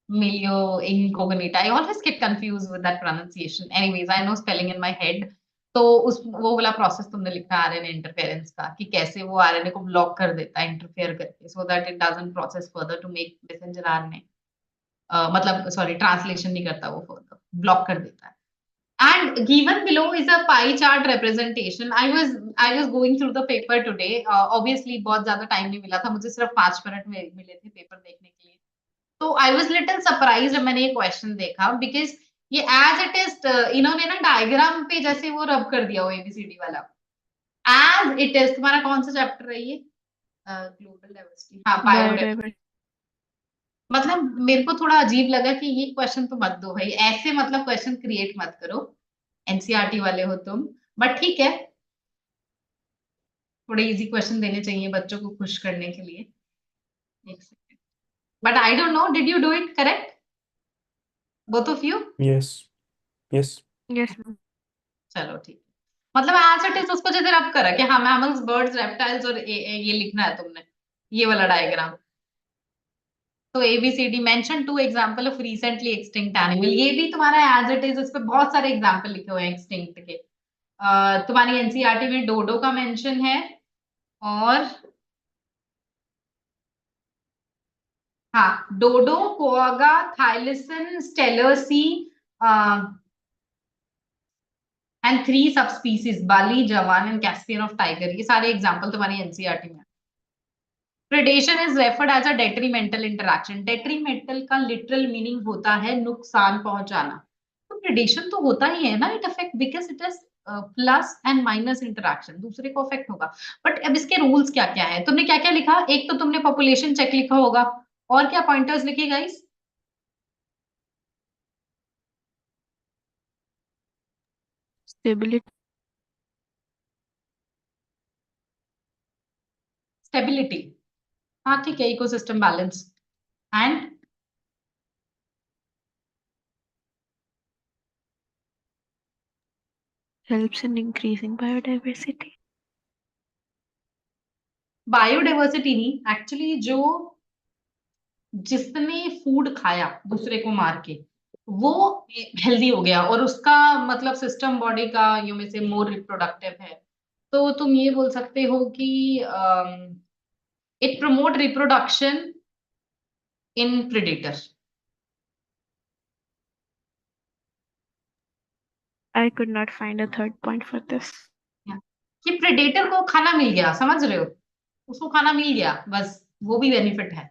milio incognita, I always get confused with that pronunciation. Anyways, I know spelling in my head. तो उस वो वाला process तुमने लिखा आरएनए इंटरफेरेंस का, कि कैसे वो आरएनए को ब्लॉक कर देता है इंटरफेयर करके, so that it doesn't process further to make messenger RNA. मतलब सॉरी, ट्रांसलेशन नहीं करता वो, फर्दर ब्लॉक कर देता है. And given below is a pie chart representation. I was going through the paper today. Obviously बहुत ज्यादा टाइम नहीं मिला था मुझे, सिर्फ 5 मिनट में मिले थे पेपर देखने के लिए. तो आई वाज लिटिल सरप्राइज्ड जब मैंने ये क्वेश्चन देखा, बिकॉज ये एज इट इज इन्होंने ना डायग्राम पे जैसे वो रब कर दिया हो एबीसीडी वाला, एज इट इज. तुम्हारा कौन सा चैप्टर है ये? ग्लोबल डाइवर्सिटी, हाँ, बायोडाइवर्सिटी. मतलब मेरे को थोड़ा अजीब लगा कि ये क्वेश्चन तो मत दो भाई, ऐसे मतलब क्वेश्चन क्रिएट मत करो, एनसीईआरटी वाले हो तुम। बट ठीक है, थोड़े इजी क्वेश्चन देने चाहिए बच्चों को खुश करने के लिए। एक second, but I don't know, did you do it correct, both of you? Yes, yes. Yes, ma'am. चलो ठीक है, मतलब एज इट इज उसको जैसे रब करा कि हाँ मैमल्स, बर्ड्स, रेप्टाइल्स और ये लिखना है तुमने, ये वाला डायग्राम। तो ABCD mention to example of recently extinct animal, ये भी तुम्हारा एज इट इज, इस पे बहुत सारे एग्जांपल लिखे हुए हैं एक्सटिंक्ट के। तुम्हारी एनसीईआरटी में डोडो का मेंशन है, और हाँ, डोडो, कोआगा, थाइलिसन, स्टेलर्सी एंड 3 सबस्पीसीज, बाली, जवान एंड कैस्पियन ऑफ टाइगर, ये सारे एग्जांपल तुम्हारी एनसीईआरटी में। Predation is referred as a detrimental interaction, detrimental का लिटरल मीनिंग होता है नुकसान पहुंचाना। तो प्रेडेशन तो होता ही है ना, it affect because it is plus and minus interaction, दूसरे को अफेक्ट होगा। बट अब इसके रूल्स क्या क्या है, तुमने क्या क्या लिखा, एक तो तुमने पॉपुलेशन चेक लिखा होगा, और क्या पॉइंटर्स लिखे गाइस? Stability. स्टेबिलिटी, हाँ ठीक है, ecosystem balance, and Helps in increasing biodiversity. Biodiversity नहीं, एक्चुअली जो जिसने फूड खाया दूसरे को मार के, वो हेल्दी हो गया और उसका मतलब सिस्टम बॉडी का यू में से मोर रिप्रोडक्टिव है। तो तुम ये बोल सकते हो कि it promote reproduction in predator. I could not find a third point for this. कि प्रेडेटर को खाना मिल गया, समझ रहे हो, उसको खाना मिल गया बस, वो भी बेनिफिट है,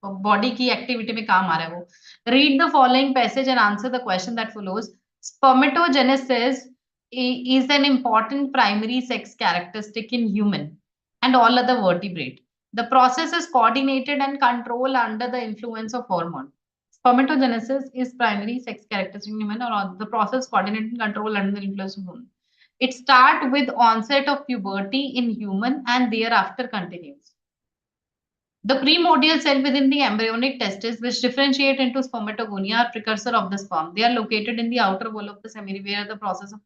बॉडी की एक्टिविटी में काम आ रहा है वो। Read the following passage and answer the question that follows. Spermatogenesis is an important primary sex characteristic in human and all other vertebrate. The process is coordinated and controlled under the influence of hormone. Spermatogenesis is primary sex characteristic in human, or the process coordinated and controlled under the influence of hormone. It starts with onset of puberty in human and thereafter continues. The primordial cell within the embryonic testis, which differentiate into spermatogonia, are precursor of the sperm. They are located in the outer wall of the seminiferous, where the process of,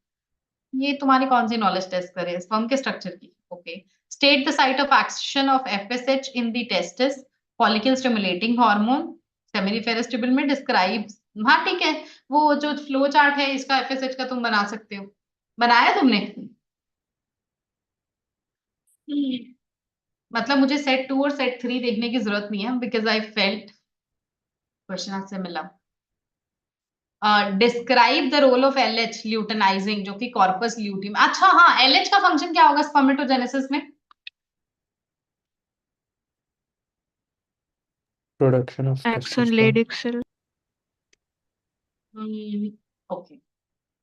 ये तुम्हारी कौन सी knowledge test करे sperm के structure की? Okay, state the site of action of FSH in the testis, follicle stimulating hormone, seminiferous tubule में describe. हाँ ठीक है, वो जो फ्लो चार्ट है इसका एफएसएच का तुम बना सकते हो, बनाया तुमने? मतलब मुझे सेट 2 और सेट 3 देखने की जरूरत नहीं है, बिकॉज आई फेल्ट क्वेश्चन आपसे मिला। Describe the role of LH luteinizing, जो कि कॉर्पस ल्यूटियम। अच्छा हाँ, एलएच का फंक्शन क्या होगा स्पर्मेटोजेनेसिस में? Production of Acts on testosterone. Leydig cell. ओके,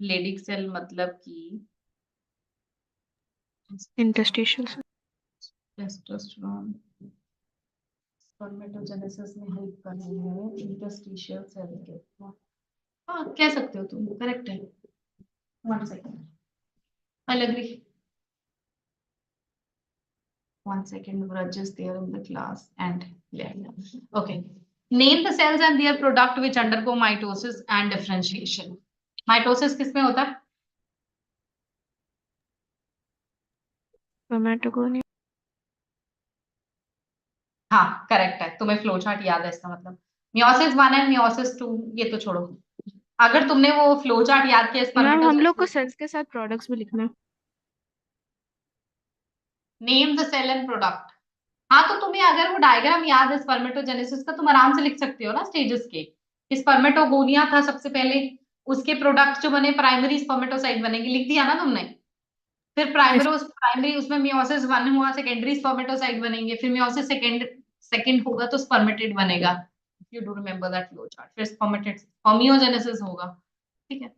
लेडिक सेल मतलब कि Interstitial cell. टेस्टोस्टेरोन स्पर्मेटोजेनेसिस में हेल्प कर रही है इंटरस्टिशियल सेल के। हाँ कह सकते हो तुम, करेक्ट है। 1 second, I agree. 1 second, Vraj is there in the class and yeah. Okay. Name the cells and their product which undergo mitosis and differentiation. Mitosis किसमें होता है? Spermatogonia. हाँ करेक्ट है, तुम्हें फ्लो चार्ट याद है इसका मतलब। मियोसिस 1 एंड मियोसिस 2 ये तो छोड़ो, अगर तुमने वो फ्लो चार्ट याद किया मैम हम लोग को स्पर्मेटोजेनेसिस। सेल्स के साथ प्रोडक्ट्स भी लिखना है। Name the cell and product. हाँ तो तुम्हें अगर वो डायग्राम याद है स्पर्मेटोजेनेसिस का, तुम आराम से लिख सकते हो ना स्टेजेस के। स्पर्मेटोगोनिया था सबसे पहले, उसके प्रोडक्ट जो बने प्राइमरी स्पर्मेटोसाइट बनेंगे, लिख दिया ना तुमने। फिर Yes. प्राइमरी उसमें मियोसिस 1 हुआ, सेकेंडरी स्पर्मेटोसाइट बनेंगे, फिर मियोसिस सेकेंड होगा तो स्पर्मेटेड बनेगा, if you do remember that flow chart. फिर स्पर्मेटेड स्पर्मियोजेनेसिस होगा, ठीक है।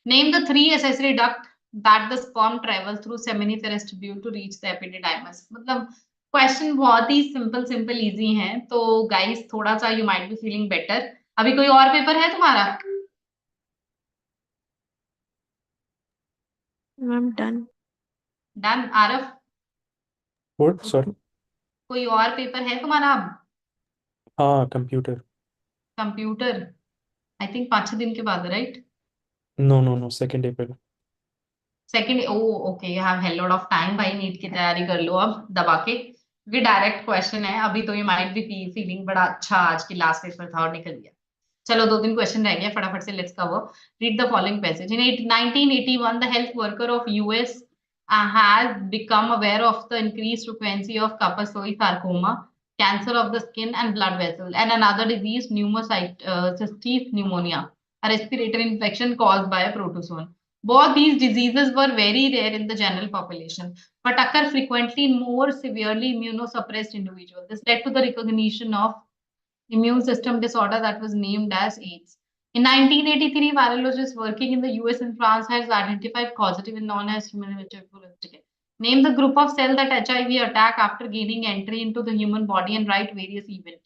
Name the 3 accessory duct that the sperm travel through seminiferous tubule to reach the epididymis। मतलब क्वेश्चन बहुत ही सिंपल इजी हैं, तो गाइस थोड़ा सा you might be feeling better. अभी कोई और पेपर है तुम्हारा? Ma'am done. डन आरफ? What? Sorry. कोई और पेपर है तुम्हारा अब? हाँ, कंप्यूटर। कंप्यूटर आई थिंक 5-6 दिन के बाद, right? No, 2nd April. Second, O okay, you have hell lot of time भाई, नीट की तैयारी कर लो अब दबा के, क्योंकि डायरेक्ट क्वेश्चन है अभी, तो यू माइट बी फीलिंग बड़ा अच्छा, आज की लास्ट पेपर था और निकल गया। चलो 2-3 क्वेश्चन रह गए, फटाफट से let's cover. Read the following passage. In 1981 the health worker of US has become aware of the increased frequency of Kaposi sarcoma, cancer of the skin and blood vessel, and another disease, cystic pneumonia, a respiratory infection caused by a protozoan. Both these diseases were very rare in the general population, but occur frequently in more severely immunosuppressed individuals. This led to the recognition of immune system disorder that was named as AIDS. In 1983, virologists working in the US and France has identified causative and known as human HIV. Name the group of cells that HIV attack after gaining entry into the human body and write various events.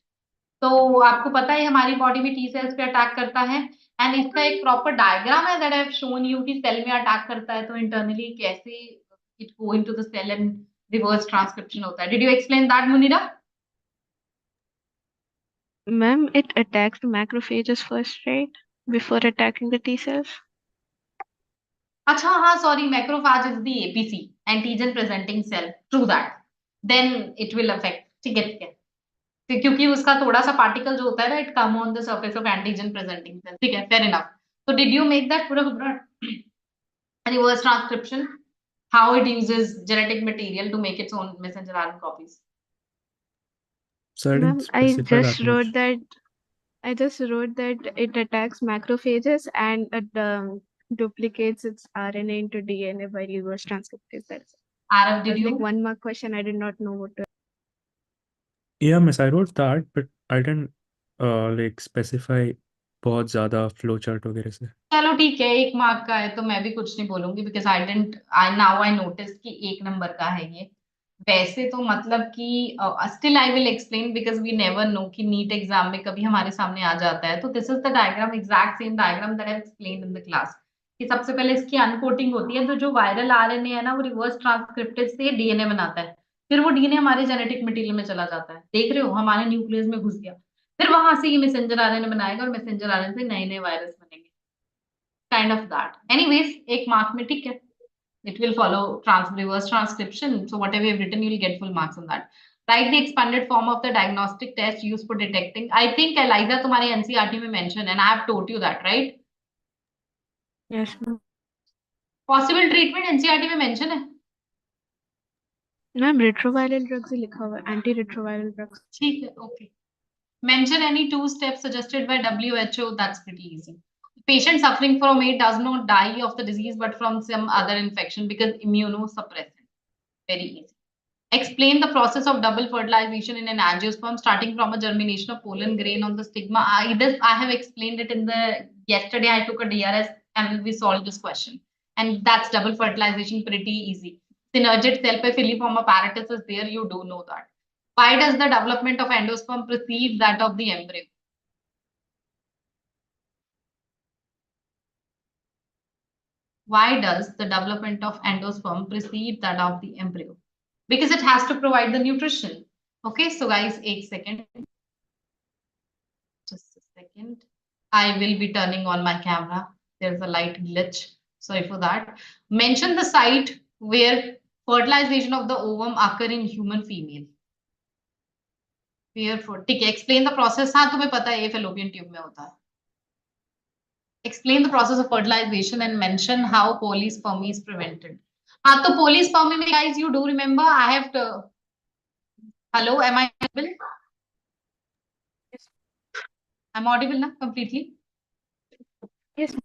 तो आपको पता है हमारी body में T cells पे attack करता है, and इसका एक प्रॉपर डायग्राम है that I have shown you कि सेल में अटैक करता है तो इंटरनली कैसे it go into the cell and reverse transcription होता है। Did you explain that Munira? Ma'am, it attacks the macrophages first, right? Before attacking the T cells. अच्छा हाँ sorry, macrophage is the APC, antigen presenting cell, true that, then it will affect, ठीक है ठीक है, क्योंकि उसका थोड़ा सा पार्टिकल जो होता है ना, it come on the surface of antigen presenting cell, ठीक है, फेयर इनफ। तो डिड यू मेक दैट पूरा reverse transcription, how it uses genetic material to make its own messenger RNA copies? So I didn't Ma'am, specify that much. I just wrote that it attacks macrophages and duplicates its RNA into DNA by reverse transcriptase. That's it. Arav, It did was like you? 1 mark question. I did not know what to. Yeah, miss, I wrote that, but I didn't like specify बहुत ज़्यादा flowchart वगैरह से। चलो ठीक है, 1 mark का है तो मैं भी कुछ नहीं बोलूंगी, बिकॉज आई नोटिस कि 1 नंबर का है ये। वैसे तो मतलब कि still I will explain, because we never know कि नीट एग्जाम में कभी हमारे सामने आ जाता है। तो this is the diagram, exact same diagram that I explain in the class, कि सबसे पहले इसकी अनकोटिंग होती है, तो जो वायरल आरएनए है ना, वो रिवर्स ट्रांसक्रिप्टेज से डीएनए बनाता है, फिर वो डीएनए हमारे जेनेटिक मटेरियल में चला जाता है, देख रहे हो, हमारे न्यूक्लियस में घुस गया, फिर वहां से ये मैसेंजर आरएनए बनाएगा और मैसेंजर आरएनए से नए नए वायरस बनेंगे, kind of that. Anyways 1 mark में, ठीक है, it will follow reverse transcription, so whatever you've written you'll get full marks on that. Write the expanded form of the diagnostic test used for detecting, I think ELISA तुम्हारे NCERT में mention, and I have taught you that, right? Yes, ma'am. Possible treatment NCERT में mention है? Ma'am, retroviral drugs ही लिखा हुआ है, antiretroviral drugs. ठीक है, okay. Mention any 2 steps suggested by WHO, that's pretty easy. Patient suffering from it does not die of the disease but from some other infection because immunosuppressant, very easy. Explain the process of double fertilization in an angiosperm, starting from a germination of pollen grain on the stigma. I have explained it in the yesterday. I took a DRS and we solved this question. And that's double fertilization, pretty easy. Synergid cell पे filiform apparatus is there. You do know that. Why does the development of endosperm precede that of the embryo? Why does the development of endosperm precede that of the embryo? Because it has to provide the nutrition. Okay, so guys, 1 second. Just a second. I will be turning on my camera. There's a light glitch. Sorry for that. Mention the site where fertilization of the ovum occur in human female. ठीक है, explain the process. हाँ, तुम्हें पता है ये fallopian tube में होता है. Explain the process of fertilization and mention how polyspermy is prevented. हाँ, तो polyspermy में guys, you do remember I have to... Hello, am I audible? Yes. I'm audible now completely. Yes.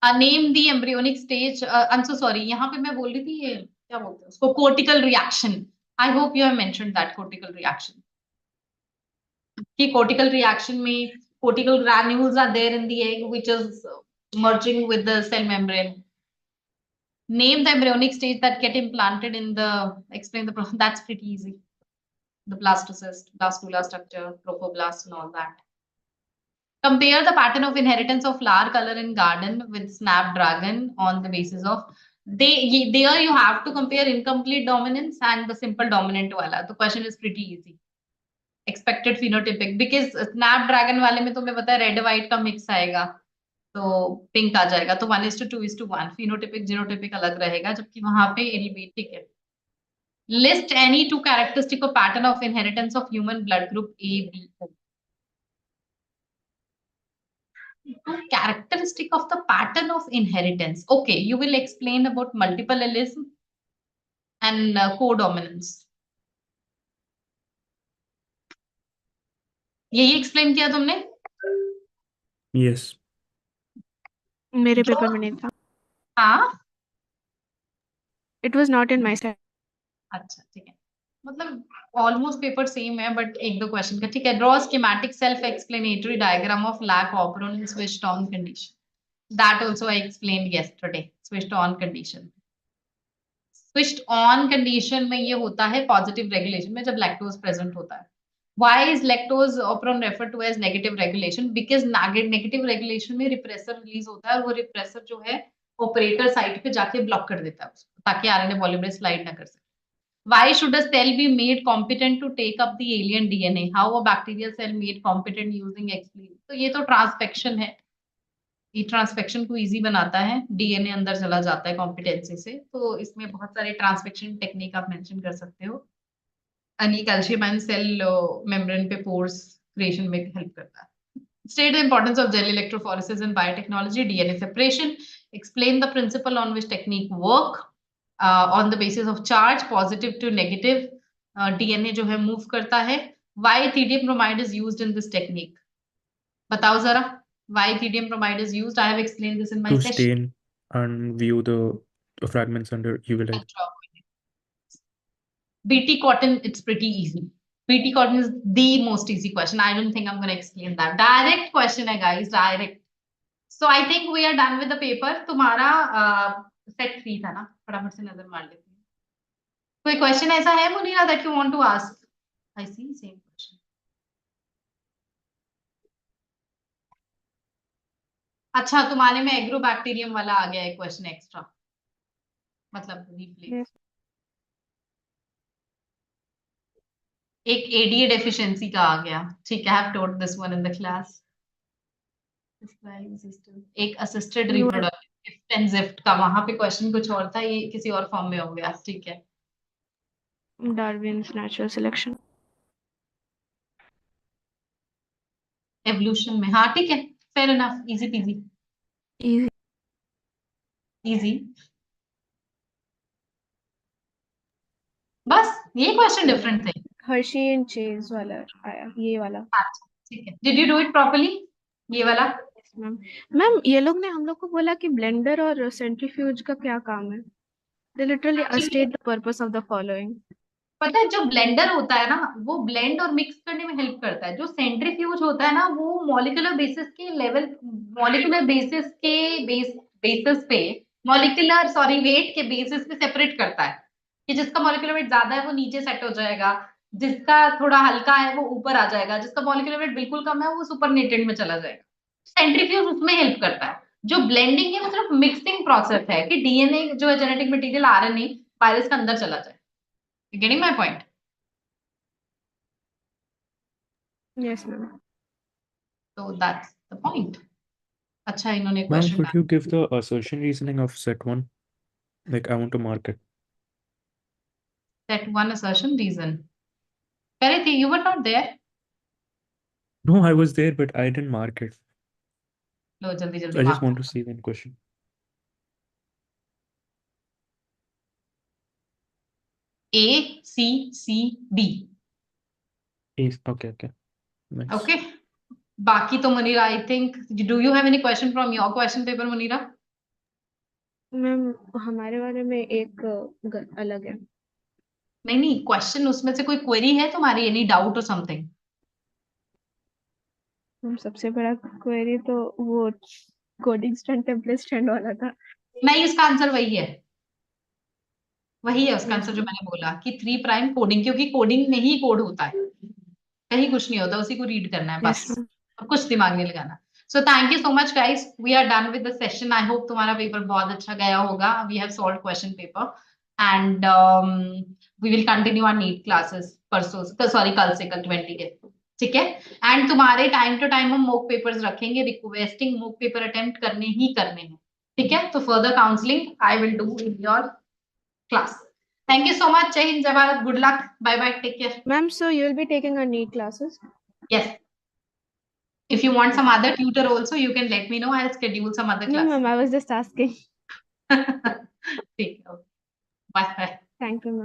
Name the embryonic stage, I am so sorry, यहाँ पे मैं बोल रही थी ये क्या बोलते हैं उसको, cortical reaction. I hope you have mentioned that cortical reaction, कि कोर्टिकल रिएक्शन में cortical granules are there in the egg which is merging with the cell membrane. Name the embryonic stage that get implanted in the, explain the process. That's pretty easy. The blastocyst, blastula structure, trophoblast and all that. Compare the pattern of inheritance of flower color in garden with snapdragon on the basis of there you have to compare incomplete dominance and the simple dominant wala. The question is pretty easy. Expected phenotypic because snapdragon वाले में तुम्हें पता है red white का mix आएगा तो pink आ जाएगा तो 1:2:1 phenotypic genotypic अलग रहेगा जबकि वहां पे ठीक है. List any two characteristic of pattern of inheritance of human blood group A, B, O. Characteristic of the pattern of inheritance. Okay, you will explain about multiple allelism and codominance. यही explain किया तुमने? Yes. मेरे paper में नहीं था. हाँ. It was not in my study. अच्छा ठीक है. मतलब ऑलमोस्ट पेपर सेम है बट एक दो क्वेश्चन का ठीक है. Draw schematic self explanatory diagram of lac operon in switched on condition. That also I explained yesterday. Switched on condition. Switched on condition में ये होता है पॉजिटिव रेगुलेशन में जब लैक्टोज प्रेजेंट होता है. Why is lactose operon referred to as negative regulation? Because negative regulation में repressor release होता है और वो repressor जो है ऑपरेटर साइट पे जाके ब्लॉक कर देता है उसको ताकि आरएनए पॉलीमरेज स्लाइड ना कर सके. Why should a cell be made competent to take up the alien DNA? How a bacterial cell made competent using explain? तो ये तो ट्रांसफेक्शन है. ये ट्रांसफेक्शन को इजी बनाता है. डीएनए अंदर चला जाता है कॉम्पिटेंसी से. तो इसमें बहुत सारे ट्रांसफेक्शन टेक्निक आप मेंशन कर सकते हो. कैल्शियम आयन सेल मेम्ब्रेन पे पोर्स क्रिएशन में हेल्प करता है. State the importance of gel electrophoresis in biotechnology, DNA separation. Explain the principle on which technique work. On the basis of charge, positive to negative, DNA जो है move करता है. Why ethidium bromide is used in this technique? बताओ जरा. Why ethidium bromide is used? I have explained this in my To session. stain and view the fragments under UV light. BT cotton, it's pretty easy. BT cotton is the most easy question. I don't think I'm going to explain that. Direct question है guys, direct. So I think we are done with the paper. तुम्हारा set 3 था ना? फटाफट से नजर मार लेते हैं. कोई question ऐसा है Munira that you want to ask? I see same question. अच्छा तुम्हारे में एग्रोबैक्टीरियम वाला आ गया एक क्वेश्चन एक्स्ट्रा. मतलब रिप्लेस. Yes. एक एडीए डेफिशिएंसी का आ गया. ठीक है, I have taught this one in the class. एक assisted reproduction gift and gift का वहां पे क्वेश्चन कुछ और था. ये किसी और फॉर्म में हो गया. ठीक है. Darwin's natural selection. एवोल्यूशन में. हाँ ठीक है. Fair enough. Easy PG. Easy. Easy. बस ये क्वेश्चन डिफरेंट थे. Hershey and Chase वाला आया, ये वाला. अच्छा ठीक है. Did you do it properly? ये वाला. मैम मैम ये लोग ने हम लोग को बोला कि ब्लेंडर और सेंट्रीफ्यूज का क्या काम है. They literally state the purpose of the following. पता है जो ब्लेंडर होता है ना वो ब्लेंड और मिक्स करने में हेल्प करता है. जो सेंट्रीफ्यूज होता है ना वो मॉलिक्यूलर बेसिस के लेवल मॉलिक्यूलर बेसिस के बेसिस पे मॉलिक्यूलर वेट के बेसिस पे सेपरेट करता है कि जिसका मॉलिक्यूलर वेट ज्यादा है वो नीचे सेट हो जाएगा, जिसका थोड़ा हल्का है वो ऊपर आ जाएगा, जिसका मॉलिक्यूलर वेट बिल्कुल कम है वो सुपरनेटेड में चला जाएगा. सेंट्रीफ्यूज उसमें हेल्प करता है. जो ब्लेंडिंग है मतलब मिक्सिंग प्रोसेस है कि डीएनए जो है जेनेटिक मटेरियल आरएनए वायरस के अंदर चला जाए. You getting my point? Yes, ma'am. So that's the point. अच्छा इन्होंने Ma'am, question could you give the assertion reasoning of set 1? Like, I want to mark it. set 1 assertion reason. Kariti, you were not there. No, I was there, but I didn't mark it. लो जल्दी I जल्दी just mark. want to see the question. A C C D. Okay. Nice. Okay. बाकी तो Munira I think do you have any question from your question paper Munira? Ma'am हमारे वाले में एक अलग है. नहीं क्वेश्चन उसमें से कोई क्वेरी है तुम्हारी एनी डाउट और समथिंग? हम सबसे बड़ा क्वेरी तो वो कोडिंग स्टैंड टेम्पलेट स्टैंड वाला था. नहीं इसका आंसर वही है. वही है उसका Yes, आंसर जो ma'am. मैंने बोला कि 3 प्राइम कोडिंग, क्योंकि कोडिंग में ही कोड होता है, कहीं कुछ नहीं होता, उसी को रीड करना है Yes, बस, ma'am. और कुछ दिमाग नहीं लगाना। So thank you so much guys, we are done with the session. I hope तुम्हारा पेपर बहुत अच्छा गया होगा। We have solved question paper and we will continue our NEET classes परसों, सॉरी कल से, कल 20 के, ठीक है। एंड तुम्हारे टाइम टू टाइम हम मॉक पेपर्स रखेंगे, रिक्वेस्टिंग मॉक पेपर अटेम्प्ट करने ही करने हैं, ठीक है। तो further counselling I will do in your class. Thank you so much. Jai Hind, Jai Bharat. Good luck. Bye bye. Take care. Ma'am, so you'll be taking our NEET classes? Yes. If you want some other tutor also, you can let me know. I'll schedule some other No, class. ma'am, I was just asking. ठीक है. Bye bye. Thank you, ma'am.